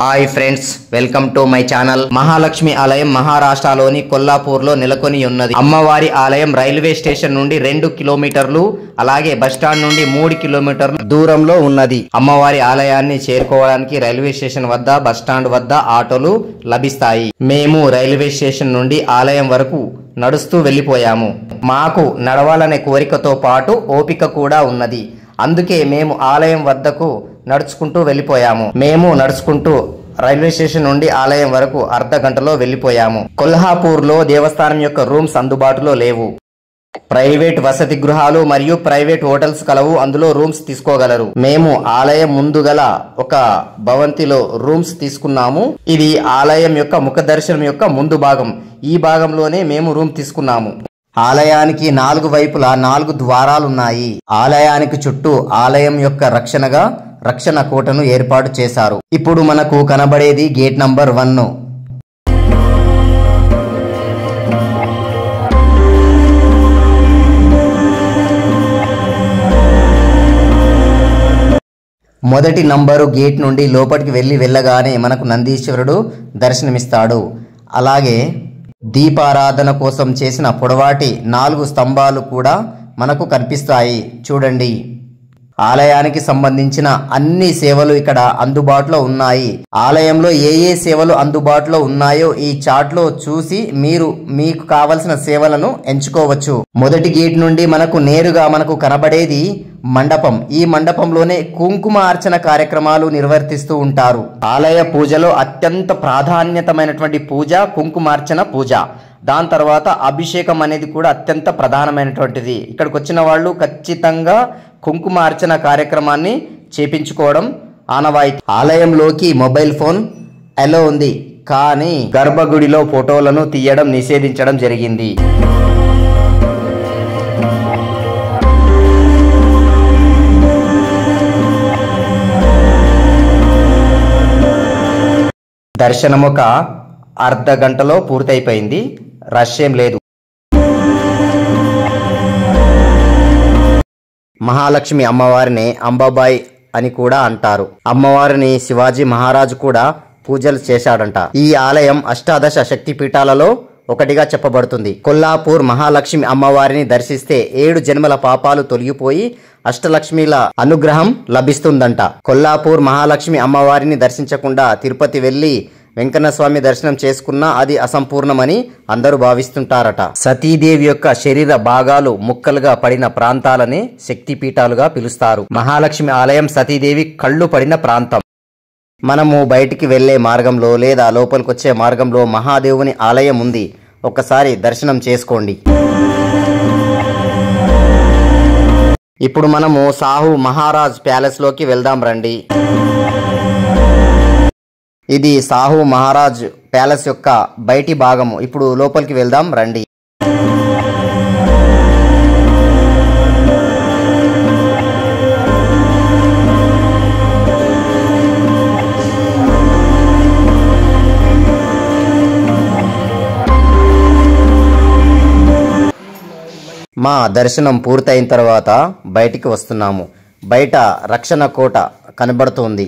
Hi friends, welcome to my channel. Mahalakshmi ఆలయం మహారాష్ట్రలోని కొల్లాపూర్లో నెలకొని ఉన్నది. అమ్మవారి ఆలయం రైల్వే స్టేషన్ నుండి 2 కిలోమీటర్లు, అలాగే బస్టాండ్ నుండి 3 కిలోమీటర్ల దూరంలో ఉన్నది. అమ్మవారి ఆలయాన్ని చేరుకోవడానికి రైల్వే స్టేషన్ వద్ద, బస్టాండ్ వద్ద ఆటోలు లభిస్తాయి. మేము రైల్వే స్టేషన్ నుండి ఆలయం వరకు నడుస్తూ వెళ్ళిపోయాము. మాకు నడవాలనే కోరికతో పాటు ఓపిక కూడా ఉన్నది. అందుకే మేము ఆలయం వద్దకు నడుచుకుంటూ వెళ్ళిపోయాము. మేము నడుచుకుంటూ రైల్వే స్టేషన్ నుండి ఆలయం వరకు అర్ధ గంటలో వెళ్ళిపోయాము. కొల్హాపూర్లో దేవస్థానం యొక్క రూమ్స్ అందుబాటులో లేవు. ప్రైవేట్ వసతి గృహాలు మరియు ప్రైవేట్ హోటల్స్ కలవు. అందులో రూమ్స్ తీసుకోగలరు. మేము ఆలయం ముందు గల ఒక భవంతిలో రూమ్స్ తీసుకున్నాము. ఇది ఆలయం యొక్క ముఖ దర్శనం యొక్క ముందు భాగం. ఈ భాగంలోనే మేము రూమ్ తీసుకున్నాము. ఆలయానికి 4 వైపులా 4 ద్వారాలున్నాయి. ఆలయానికి చుట్టూ ఆలయం యొక్క రక్షణగా రక్షణ కోటను ఏర్పాటు చేశారు. ఇప్పుడు మనకు కనబడేది గేట్ నంబర్ 1. మొదటి నంబరు గేట్ నుండి లోపలికి వెళ్ళగానే మనకు నందీశ్వరుడు దర్శనమిస్తాడు. అలాగే దీపారాధన కోసం చేసిన పొడవాటి 4 స్తంభాలు కూడా మనకు కనిపిస్తాయి. చూడండి, ఆలయానికి సంబంధించిన అన్ని సేవలు ఇక్కడ అందుబాటులో ఉన్నాయి. ఆలయంలో ఏ సేవలు అందుబాటులో ఉన్నాయో ఈ చార్ట్ లో చూసి మీరు మీకు కావలసిన సేవలను ఎంచుకోవచ్చు. మొదటి గేట్ నుండి మనకు నేరుగా మనకు కనబడేది మండపం. ఈ మండపంలోనే కుంకుమ అర్చన కార్యక్రమాలు నిర్వర్తిస్తూ ఉంటారు. ఆలయ పూజలో అత్యంత ప్రాధాన్యతమైనటువంటి పూజ కుంకుమార్చన పూజ. దాని తర్వాత అభిషేకం అనేది కూడా అత్యంత ప్రధానమైనటువంటిది. ఇక్కడికి వచ్చిన వాళ్ళు ఖచ్చితంగా కుంకుమార్చన కార్యక్రమాన్ని చేపించుకోవడం ఆనవాయితీ. ఆలయంలోకి మొబైల్ ఫోన్ అలో ఉంది, కానీ గర్భగుడిలో ఫోటోలను తీయడం నిషేధించడం జరిగింది. దర్శనం ఒక అర్ధ గంటలో పూర్తయిపోయింది. రష్ ఏం లేదు. మహాలక్ష్మి అమ్మవారిని అంబాబాయి అని కూడా అంటారు. అమ్మవారిని శివాజీ మహారాజు కూడా పూజలు చేశాడంట. ఈ ఆలయం అష్టాదశ శక్తి పీఠాలలో ఒకటిగా చెప్పబడుతుంది. కొల్లాపూర్ మహాలక్ష్మి అమ్మవారిని దర్శిస్తే 7 జన్మల పాపాలు తొలగిపోయి అష్టలక్ష్మిల అనుగ్రహం లభిస్తుందంట. కొల్లాపూర్ మహాలక్ష్మి అమ్మవారిని దర్శించకుండా తిరుపతి వెళ్లి వెంకన్న స్వామి దర్శనం చేసుకున్నా అది అసంపూర్ణమని అందరూ భావిస్తుంటారట. సతీదేవి యొక్క శరీర భాగాలు ముక్కలుగా పడిన ప్రాంతాలని శక్తిపీఠాలుగా పిలుస్తారు. మహాలక్ష్మి ఆలయం సతీదేవి కళ్ళు పడిన ప్రాంతం. మనము బయటికి వెళ్లే మార్గంలో లేదా లోపలికి వచ్చే మార్గంలో మహాదేవుని ఆలయం ఉంది. ఒకసారి దర్శనం చేసుకోండి. ఇప్పుడు మనము సాహు మహారాజ్ ప్యాలెస్ లోకి వెళ్దాం రండి. ఇది సాహు మహారాజ్ ప్యాలెస్ యొక్క బయటి భాగము. ఇప్పుడు లోపలికి వెళ్దాం రండి. మా దర్శనం పూర్తయిన తర్వాత బయటికి వస్తున్నాము. బయట రక్షణ కోట కనబడుతుంది.